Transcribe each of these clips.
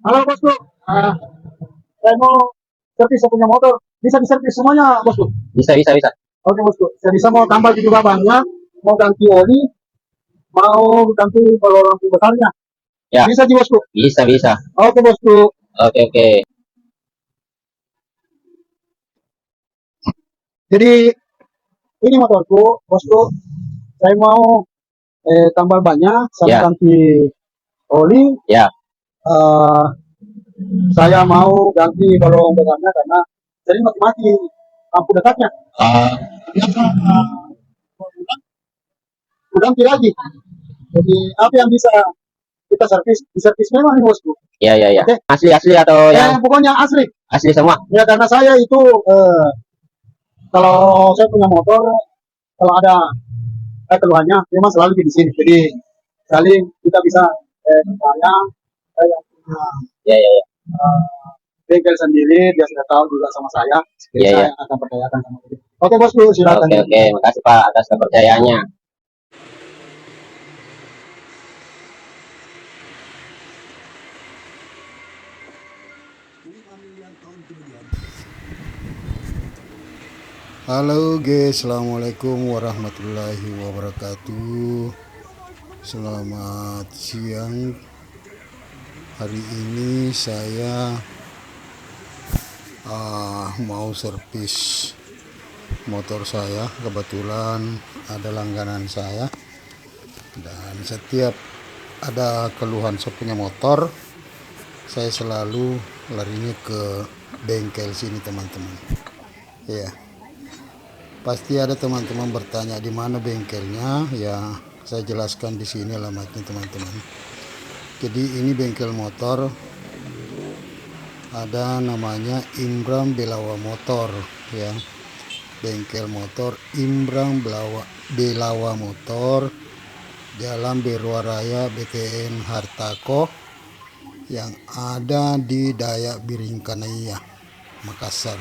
Halo bosku, saya mau servis, saya punya motor. Bisa diservis semuanya bosku? Bisa, bisa, bisa. Oke bosku, saya bisa mau tambah juga bannya, mau ganti oli, mau ganti kalau lampu besarnya. Ya, Bisa sih bosku? bisa, bisa. Oke bosku. Oke, oke. Jadi ini motorku bosku, saya mau tambah bannya, saya Ya, ganti oli, ya. eh, saya mau ganti balon besarnya karena sering mati-mati lampu dekatnya. Oh, Ganti lagi. Jadi apa yang bisa kita servis, diservis memang nih bosku. ya, ya, ya. Oke, Asli, asli atau yang pokoknya asli. asli semua? Ya karena saya itu kalau saya punya motor, kalau ada keluhannya, memang selalu di sini. Jadi saling kita bisa saya yang punya Ya, ya, ya. eh, bengkel sendiri, dia sudah tahu juga sama saya. Jadi Ya, saya ya. akan percayakan sama dia. Oke bosku, silakan. Oke, oke. Makasih Pak atas kepercayaannya. Halo guys, assalamualaikum warahmatullahi wabarakatuh. Selamat siang. Hari ini saya mau servis motor saya. Kebetulan ada langganan saya, dan setiap ada keluhan saya punya motor, saya selalu larinya ke bengkel sini teman-teman. Ya. Pasti ada teman-teman bertanya di mana bengkelnya, ya saya jelaskan di sini alamatnya teman-teman. Jadi ini bengkel motor, ada namanya Imram Belawa Motor ya. Bengkel motor Imram Belawa Motor, Jalan Berua Raya BTN Hartako, yang ada di Dayak Biringkanaya, Makassar.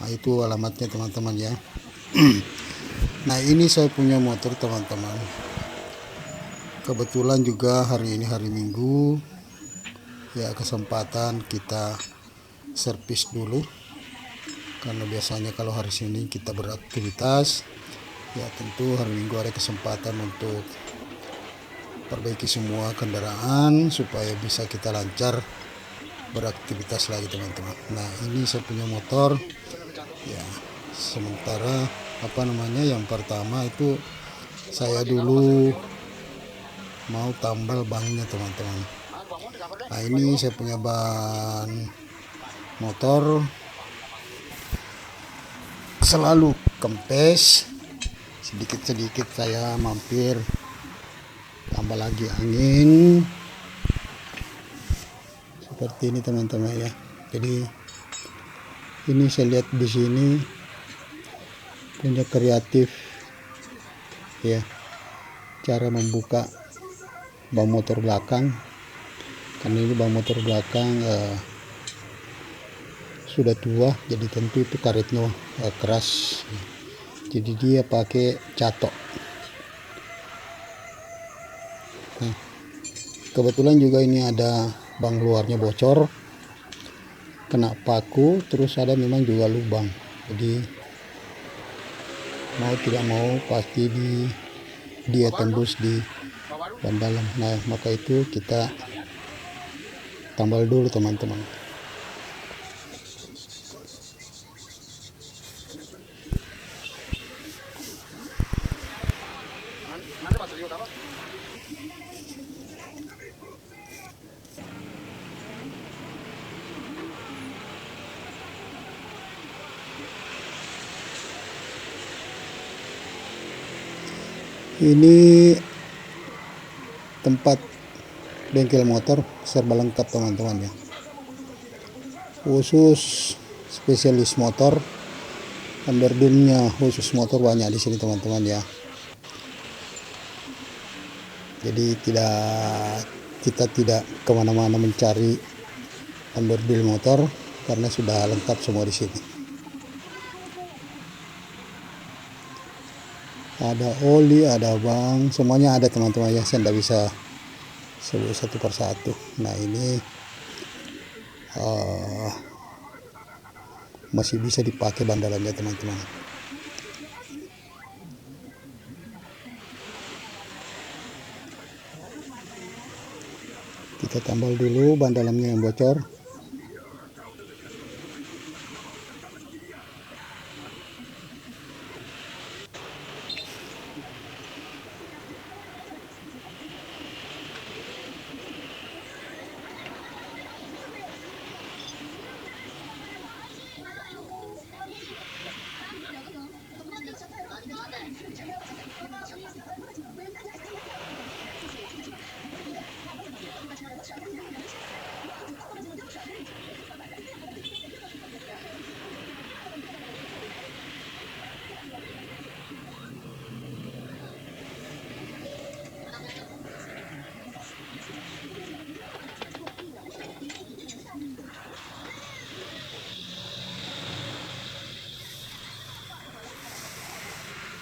Nah itu alamatnya teman-teman ya. Nah ini saya punya motor teman-teman. Kebetulan juga hari ini hari Minggu, ya kesempatan kita servis dulu. Karena biasanya kalau hari Senin kita beraktivitas, ya tentu hari Minggu ada kesempatan untuk perbaiki semua kendaraan supaya bisa kita lancar beraktivitas lagi teman-teman. Nah ini saya punya motor, ya sementara yang pertama itu saya dulu mau tambal bannya teman-teman. Nah ini saya punya ban motor selalu kempes, sedikit-sedikit saya mampir tambah lagi angin seperti ini teman-teman ya. Jadi ini saya lihat di sini punya kreatif ya, cara membuka ban motor belakang. Karena ini ban motor belakang sudah tua, jadi tentu itu karetnya keras, jadi dia pakai catok. Nah, kebetulan juga ini ada bang luarnya bocor, kena paku, terus ada memang juga lubang, jadi mau tidak mau pasti dia tembus di ban dalam. Nah maka itu kita tambal dulu teman-teman. Ini tempat bengkel motor serba lengkap teman-teman ya, khusus spesialis motor, underdealnya khusus motor banyak di sini teman-teman ya. Jadi kita tidak kemana-mana mencari underdeal motor karena sudah lengkap semua di sini. Ada oli, ada bang, semuanya ada teman-teman ya. Saya tidak bisa sebut satu persatu. Nah ini masih bisa dipakai ban dalamnya teman-teman. Kita tambal dulu ban dalamnya yang bocor.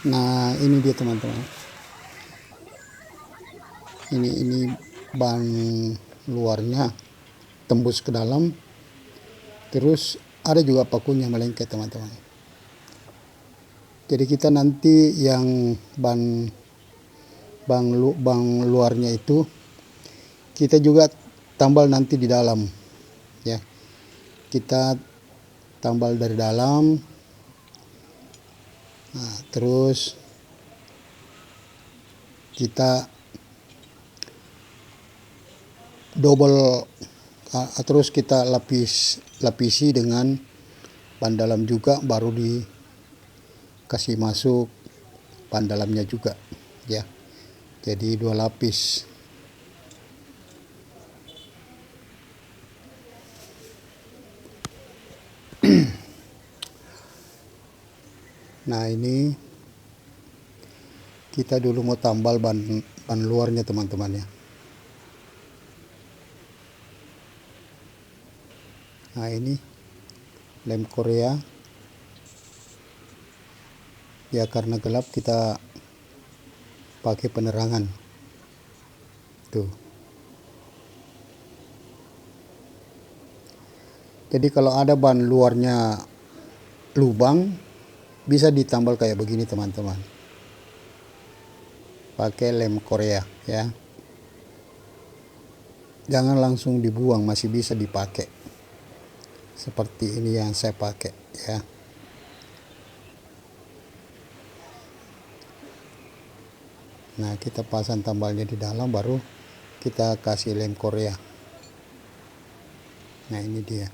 Nah ini dia teman-teman, ini ban luarnya tembus ke dalam, terus ada juga pakunya melengket teman-teman. Jadi kita nanti yang ban luarnya itu kita juga tambal nanti di dalam ya, kita tambal dari dalam. Nah, terus kita double, terus kita lapisi dengan ban dalam juga, baru dikasih masuk ban dalamnya juga ya. Jadi 2 lapis. Nah ini kita dulu mau tambal ban luarnya teman-teman ya. Nah ini lem Korea ya, karena gelap kita pakai penerangan tuh. Jadi kalau ada ban luarnya lubang, bisa ditambal kayak begini teman-teman, pakai lem Korea ya. Jangan langsung dibuang, masih bisa dipakai seperti ini yang saya pakai ya. Nah kita pasang tambalnya di dalam, baru kita kasih lem Korea. Nah ini dia.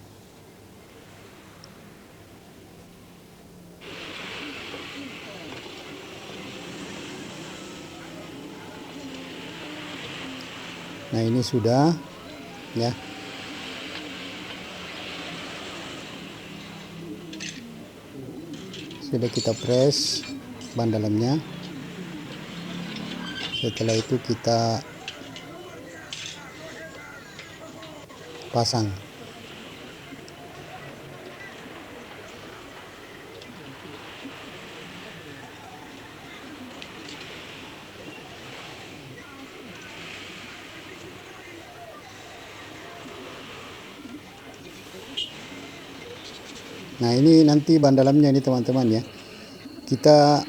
Nah ini sudah ya. Sudah kita press ban dalamnya. Setelah itu kita pasang. Nah ini nanti ban dalamnya ini teman-teman ya, kita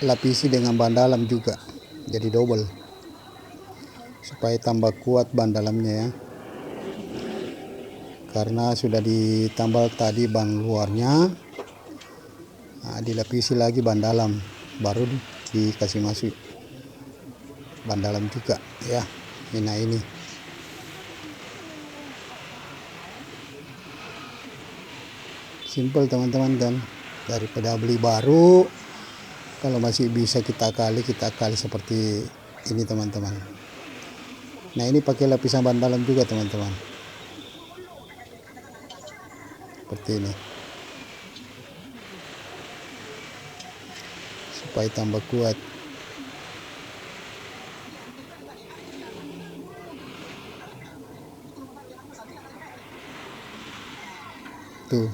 lapisi dengan ban dalam juga, jadi double supaya tambah kuat ban dalamnya ya. Karena sudah ditambal tadi ban luarnya, nah, dilapisi lagi ban dalam, baru dikasih masuk ban dalam juga ya. Nah ini simple teman-teman kan, daripada beli baru, kalau masih bisa kita kali seperti ini teman-teman. Nah, ini pakai lapisan bantalan juga teman-teman, seperti ini, supaya tambah kuat. Tuh.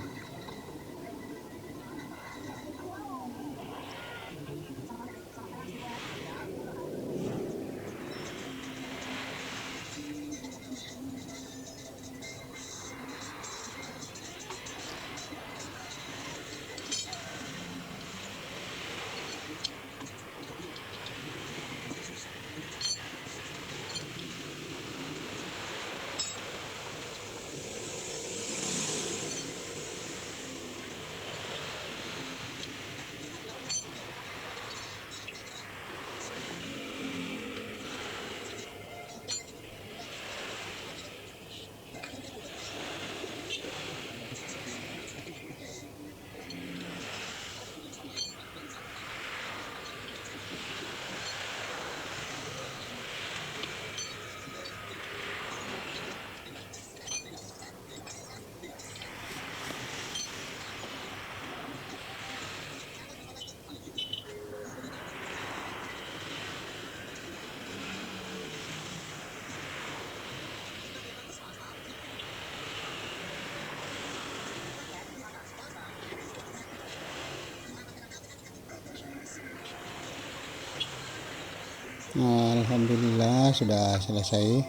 Nah, alhamdulillah sudah selesai,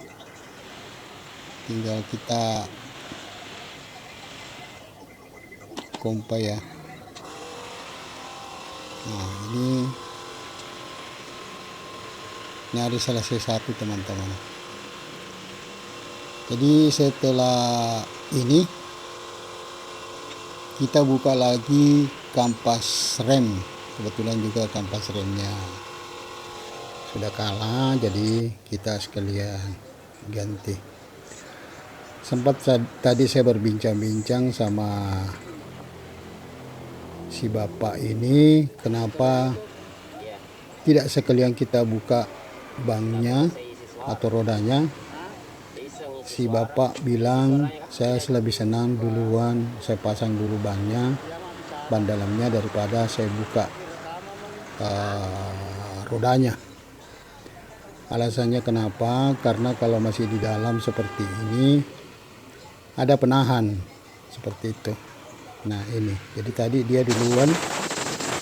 tinggal kita pompa ya. Nah, ini ada selesai satu teman-teman. Jadi setelah ini kita buka lagi kampas rem. Kebetulan juga kampas remnya sudah kalah, jadi kita sekalian ganti. Sempat tadi saya berbincang-bincang sama si bapak ini, kenapa tidak sekalian kita buka bangnya atau rodanya. Si bapak bilang, saya lebih senang duluan saya pasang dulu ban dalamnya daripada saya buka rodanya. Alasannya kenapa? Karena kalau masih di dalam seperti ini ada penahan seperti itu. Nah, ini jadi tadi dia duluan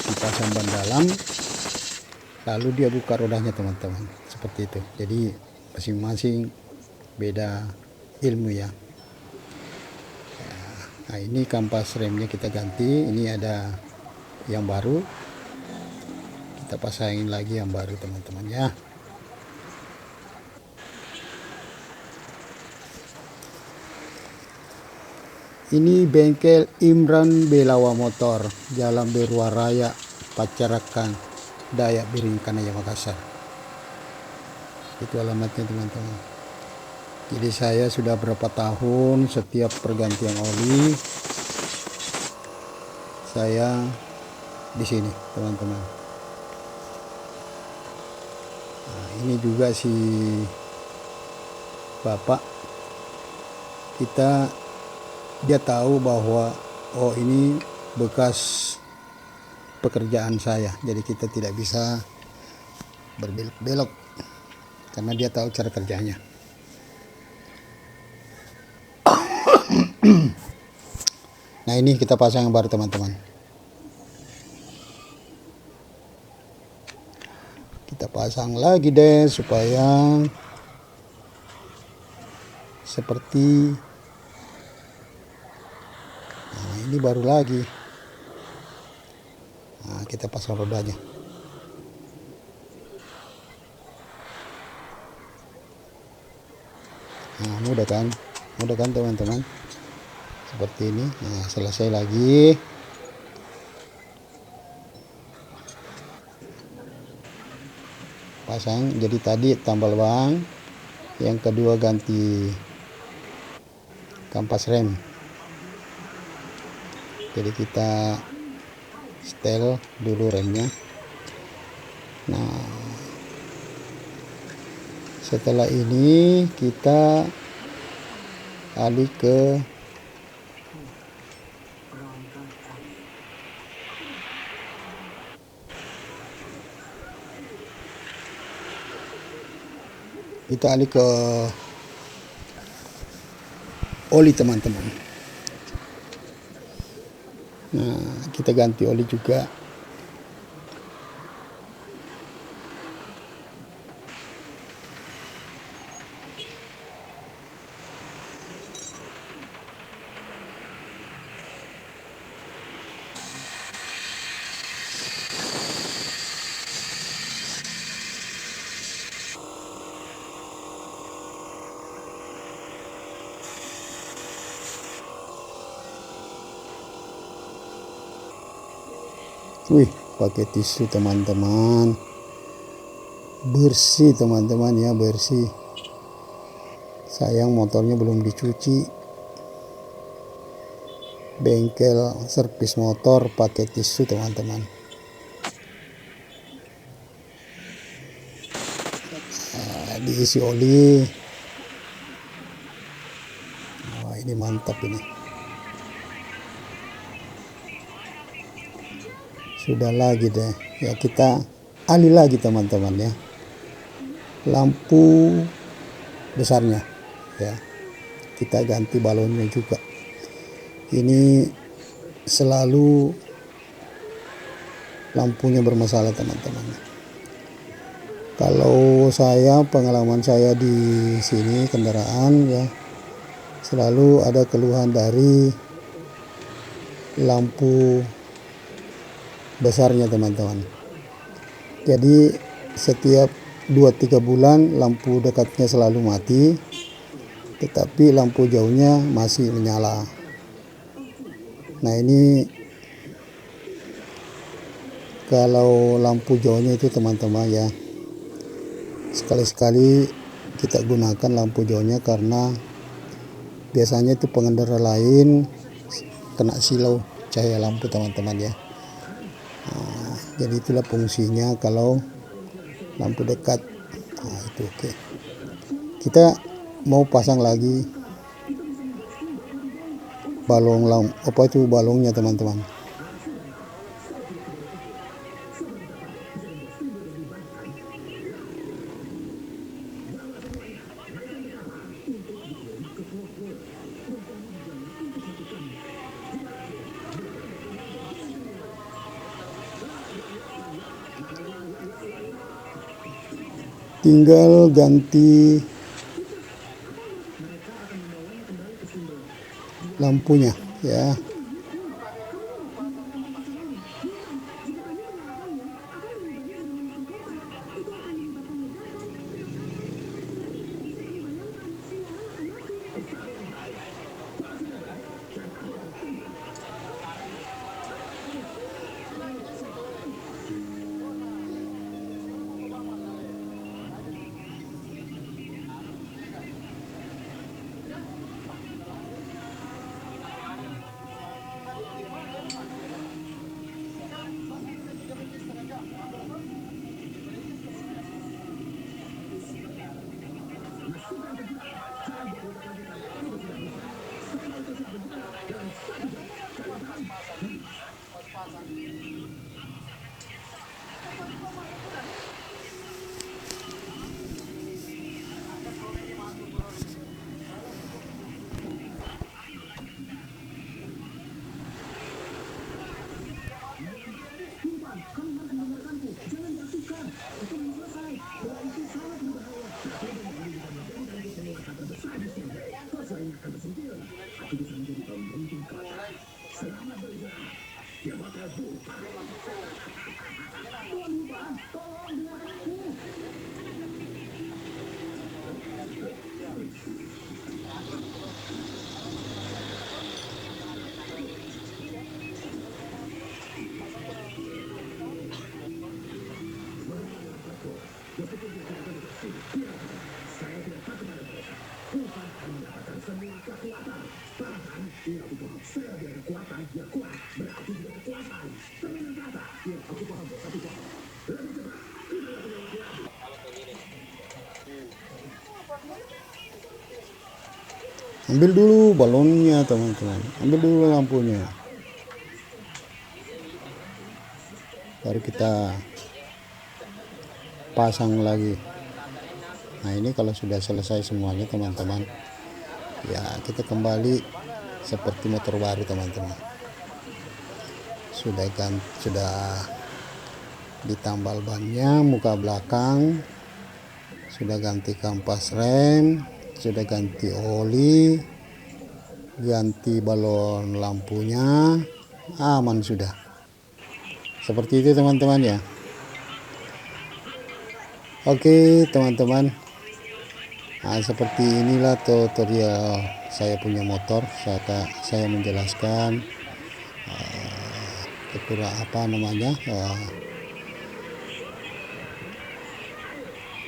dipasang ban dalam, lalu dia buka rodanya teman-teman, seperti itu. Jadi masing-masing beda ilmu ya. Nah, ini kampas remnya kita ganti, ini ada yang baru, kita pasangin lagi yang baru teman-teman ya. Ini bengkel Imran Belawa Motor, Jalan Berua Raya, Pacarakan, Dayak Biring, Kanaya, Makassar. Itu alamatnya teman-teman. Jadi saya sudah berapa tahun setiap pergantian oli saya di sini teman-teman. Nah, ini juga si bapak kita, dia tahu bahwa oh ini bekas pekerjaan saya, jadi kita tidak bisa berbelok-belok karena dia tahu cara kerjanya. Nah, ini kita pasang yang baru teman-teman. Kita pasang lagi deh supaya seperti, nah ini baru lagi. Nah, kita pasang rodanya. Nah, mudah kan teman-teman, seperti ini. Nah, selesai lagi. Pasang, jadi tadi tambal ban, yang kedua ganti kampas rem. Jadi kita setel dulu remnya. Nah, Setelah ini kita alih ke oli, teman-teman. Nah, kita ganti oli juga. Wih, pakai tisu teman-teman. Bersih teman-teman ya, bersih. Sayang motornya belum dicuci. Bengkel servis motor pakai tisu teman-teman. Nah, diisi oli. Wah, ini mantap ini. Sudah lagi deh ya, kita alih lagi teman-teman ya, lampu besarnya ya, kita ganti balonnya juga. Ini selalu lampunya bermasalah teman-teman. Kalau saya, pengalaman saya di sini kendaraan ya, selalu ada keluhan dari lampu besarnya teman-teman. Jadi setiap 2-3 bulan lampu dekatnya selalu mati, tetapi lampu jauhnya masih menyala. Nah, ini kalau lampu jauhnya itu teman-teman ya, sekali-sekali kita gunakan lampu jauhnya, karena biasanya itu pengendara lain kena silau cahaya lampu teman-teman ya. Nah, jadi itulah fungsinya kalau lampu dekat. Nah, itu oke. Kita mau pasang lagi balongnya teman-teman. Tinggal ganti lampunya ya. Ambil dulu balonnya teman-teman, ambil dulu lampunya, baru kita pasang lagi. Nah ini kalau sudah selesai semuanya teman-teman, ya kita kembali seperti motor baru teman-teman. Sudah ditambal bannya, muka belakang, sudah ganti kampas rem, sudah ganti oli, ganti balon lampunya, aman sudah. Seperti itu teman-teman ya. Oke teman-teman, nah, seperti inilah tutorial saya punya motor. Saya menjelaskan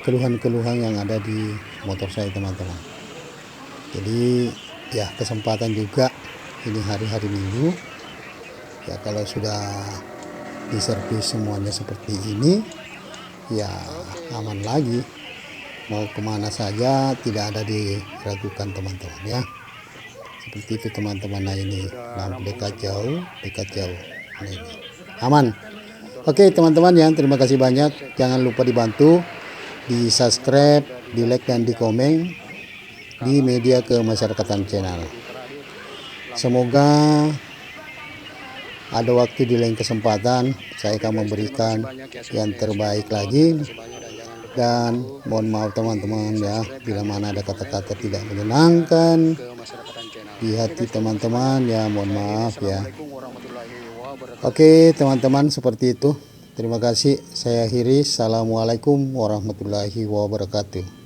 keluhan-keluhan yang ada di motor saya teman-teman. Jadi ya kesempatan juga ini hari-hari Minggu ya, kalau sudah diservis semuanya seperti ini ya aman lagi, mau kemana saja tidak ada diragukan teman-teman ya. Seperti itu teman-teman. Nah ini lampu dekat jauh. Nah, ini aman. Oke teman-teman ya, terima kasih banyak. Jangan lupa dibantu di subscribe, di like dan di komen di Media Kemasyarakatan Channel. Semoga ada waktu di lain kesempatan saya akan memberikan yang terbaik lagi. Dan mohon maaf teman-teman ya, bila mana ada kata-kata tidak menyenangkan di hati teman-teman ya, mohon maaf ya. Oke teman-teman, seperti itu. Terima kasih, saya akhiri. Assalamualaikum warahmatullahi wabarakatuh.